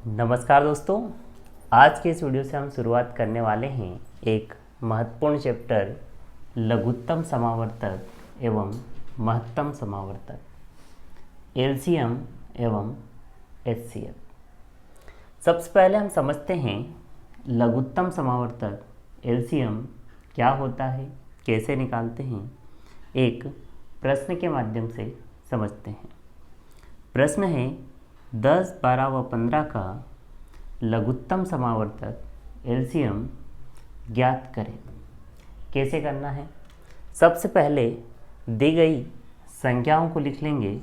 नमस्कार दोस्तों, आज के इस वीडियो से हम शुरुआत करने वाले हैं एक महत्वपूर्ण चैप्टर लघुत्तम समावर्तक एवं महत्तम समावर्तक एलसीएम एवं एचसीएफ। सबसे पहले हम समझते हैं लघुत्तम समावर्तक एलसीएम क्या होता है, कैसे निकालते हैं। एक प्रश्न के माध्यम से समझते हैं। प्रश्न है 10, 12 व 15 का लघुत्तम समावर्तक एलसीएम ज्ञात करें। कैसे करना है? सबसे पहले दी गई संख्याओं को लिख लेंगे,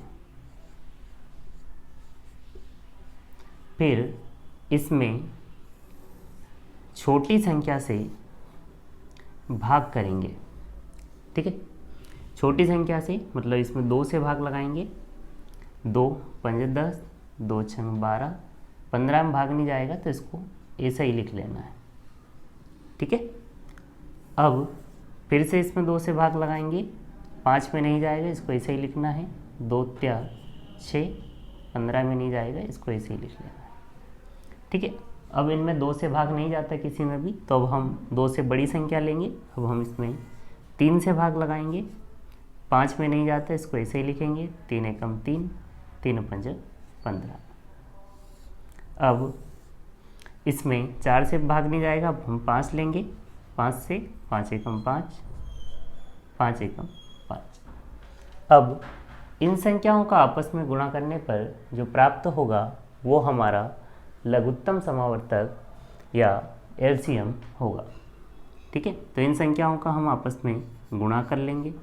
फिर इसमें छोटी संख्या से भाग करेंगे। ठीक है, छोटी संख्या से मतलब इसमें 2 से भाग लगाएंगे। 2 पंजे 10, 2 छंग 12, 15 में भाग नहीं जाएगा तो इसको ऐसा ही लिख लेना है। ठीक है, अब फिर से इसमें 2 से भाग लगाएंगे, 5 में नहीं जाएगा, इसको ऐसे ही लिखना है। 2 त्या 6, 15 में नहीं जाएगा, इसको ऐसे ही लिख लेना है। ठीक है, अब इनमें 2 से भाग नहीं जाता किसी में भी, तो अब हम 2 से बड़ी संख्या लेंगे। अब हम इसमें 3 से भाग लगाएंगे, 5 में नहीं जाता, इसको ऐसे ही लिखेंगे। 3 एकम 3, 3 पंजे 15। अब इसमें 4 से भाग नहीं जाएगा, अब हम 5 लेंगे। 5 से 5 एकम 5, 5 एकम 5। अब इन संख्याओं का आपस में गुणा करने पर जो प्राप्त होगा वो हमारा लघुत्तम समावर्तक या एलसीएम होगा। ठीक है, तो इन संख्याओं का हम आपस में गुणा कर लेंगे।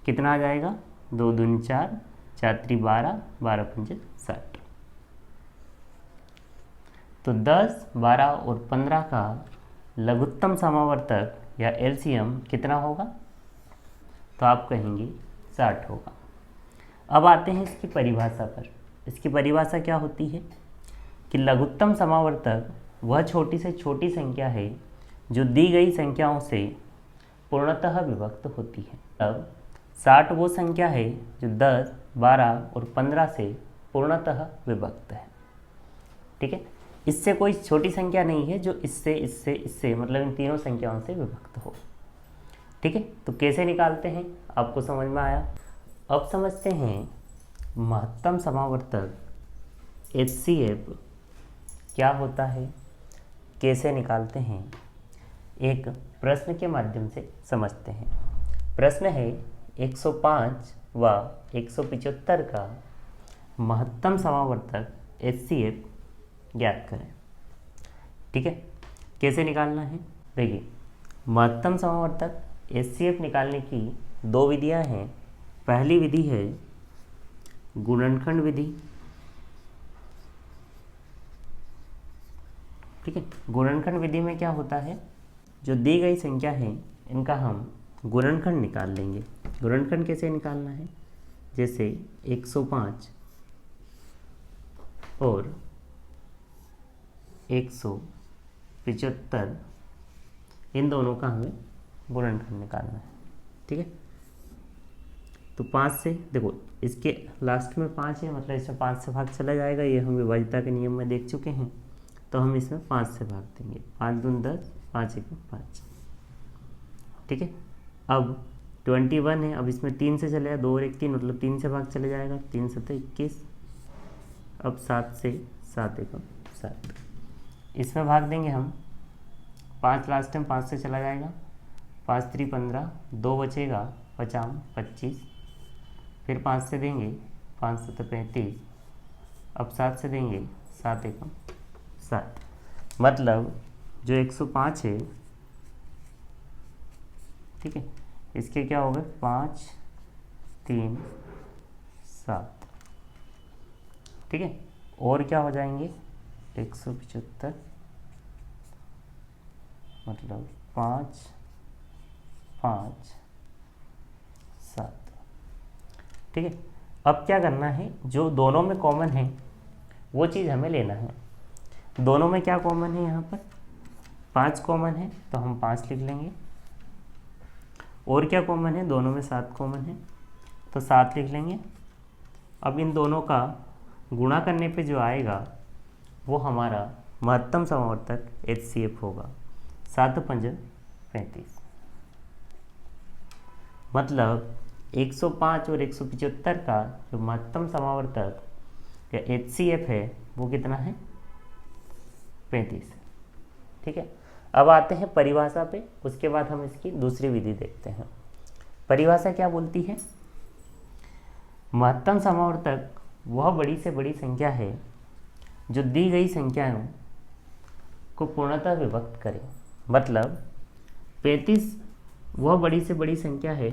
कितना आ जाएगा? 2 दूनी 4, 4 त्री 12, 12 पंजे 60। तो 10, 12 और 15 का लघुत्तम समावर्तक या एलसीएम कितना होगा? तो आप कहेंगे 60 होगा। अब आते हैं इसकी परिभाषा पर। इसकी परिभाषा क्या होती है कि लघुत्तम समावर्तक वह छोटी से छोटी संख्या है जो दी गई संख्याओं से पूर्णतः विभक्त होती है। अब 60 वो संख्या है जो 10, 12 और 15 से पूर्णतः विभक्त है। ठीक है, इससे कोई छोटी संख्या नहीं है जो इससे मतलब इन तीनों संख्याओं से विभक्त हो। ठीक है, तो कैसे निकालते हैं आपको समझ में आया। अब समझते हैं महत्तम समावर्तक एचसीएफ क्या होता है, कैसे निकालते हैं। एक प्रश्न के माध्यम से समझते हैं। प्रश्न है 105 व 175 का महत्तम समावर्तक एचसीएफ ज्ञात करें। ठीक है, कैसे निकालना है? देखिए, महत्तम समावर्तक एचसीएफ निकालने की 2 विधियां हैं। पहली विधि है गुणनखंड विधि। ठीक है, गुणनखंड विधि में क्या होता है, जो दी गई संख्या है इनका हम गुणनखंड निकाल लेंगे। गुणनखंड कैसे निकालना है? जैसे 105 और 175, इन दोनों का हमें गुणनखंड निकालना है। ठीक है, तो 5 से देखो, इसके लास्ट में 5 है, मतलब इसमें 5 से भाग चला जाएगा। ये हम विभाज्यता के नियम में देख चुके हैं, तो हम इसमें 5 से भाग देंगे। 5 दूनी 10, 5 एकम 5। ठीक है, अब 21 है, अब इसमें 3 से चलेगा, 2 और 1 3, मतलब 3 से भाग चले जाएगा। 3 7 21। अब 7 से 7 एकम 7, इसमें भाग देंगे हम। 5 लास्ट टाइम 5 से चला जाएगा। 5 त्री 15, 2 बचेगा, 50 25। फिर 5 से देंगे, 5 7 35। अब 7 से देंगे, 7 एकम 7। मतलब जो 105 है, ठीक है, इसके क्या हो गए? 5 3 7। ठीक है, और क्या हो जाएंगे? 175, मतलब 5 5 7। ठीक है, अब क्या करना है, जो दोनों में कॉमन है वो चीज़ हमें लेना है। दोनों में क्या कॉमन है? यहाँ पर 5 कॉमन है, तो हम 5 लिख लेंगे। और क्या कॉमन है? दोनों में 7 कॉमन है, तो 7 लिख लेंगे। अब इन दोनों का गुणा करने पे जो आएगा वो हमारा महत्तम समावर्तक HCF होगा। 7 पंज 35, मतलब 105 और 175 का जो महत्तम समावर्तक या HCF है वो कितना है? 35। ठीक है, अब आते हैं परिभाषा पे, उसके बाद हम इसकी दूसरी विधि देखते हैं। परिभाषा क्या बोलती है? महत्तम समावर्तक वह बड़ी से बड़ी संख्या है जो दी गई संख्याओं को पूर्णतः विभक्त करे। मतलब 35 वह बड़ी से बड़ी संख्या है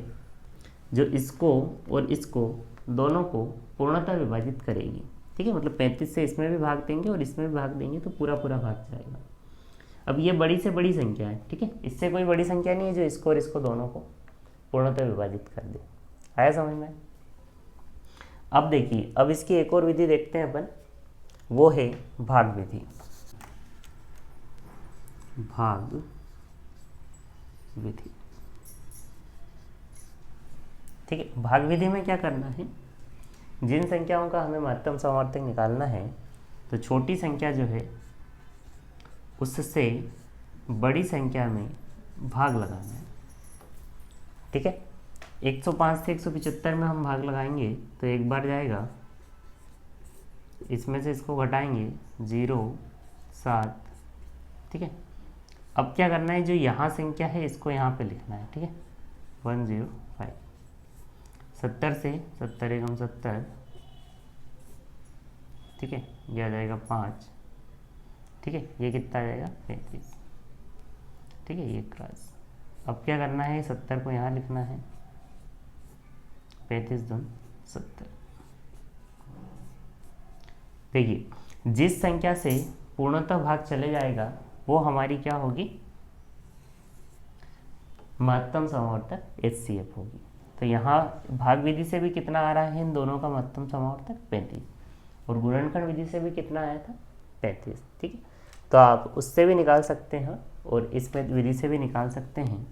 जो इसको और इसको दोनों को पूर्णतः विभाजित करेगी। ठीक है, मतलब 35 से इसमें भी भाग देंगे और इसमें भी भाग देंगे तो पूरा पूरा भाग जाएगा। अब ये बड़ी से बड़ी संख्या है, ठीक है, इससे कोई बड़ी संख्या नहीं है जो इसको और इसको दोनों को पूर्णतः विभाजित कर दे। आया समझ में? अब देखिए, अब इसकी एक और विधि देखते हैं अपन, वो है भाग विधि। भाग विधि, ठीक है। भाग विधि में क्या करना है, जिन संख्याओं का हमें महत्तम समावर्तक निकालना है तो छोटी संख्या जो है उससे बड़ी संख्या में भाग लगाना है। ठीक है, 105 से 175 में हम भाग लगाएंगे तो एक बार जाएगा, इसमें से इसको घटाएंगे 0 7। ठीक है, अब क्या करना है, जो यहाँ संख्या है इसको यहाँ पे लिखना है। ठीक है, 105, 70 से 70 एकम 70। ठीक है, ये आ जाएगा 5। ठीक है, ये कितना आ जाएगा? 35। ठीक है, ये क्रॉस। अब क्या करना है, 70 को यहाँ लिखना है, 35 दून 70। देखिए, जिस संख्या से पूर्णतः भाग चले जाएगा वो हमारी क्या होगी? महत्तम समावर्तक HCF होगी। तो यहाँ भाग विधि से भी कितना आ रहा है इन दोनों का महत्तम समावर्तक? 35, और गुणनखंड विधि से भी कितना आया था? 35। ठीक है, तो आप उससे भी निकाल सकते हैं और इस विधि से भी निकाल सकते हैं।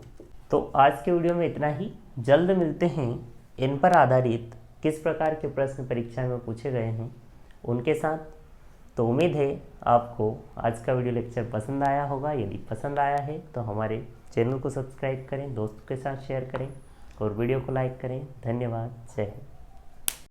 तो आज के वीडियो में इतना ही। जल्द मिलते हैं इन पर आधारित किस प्रकार के प्रश्न परीक्षा में पूछे गए हैं उनके साथ। तो उम्मीद है आपको आज का वीडियो लेक्चर पसंद आया होगा। यदि पसंद आया है तो हमारे चैनल को सब्सक्राइब करें, दोस्तों के साथ शेयर करें और वीडियो को लाइक करें। धन्यवाद। जय हिंद।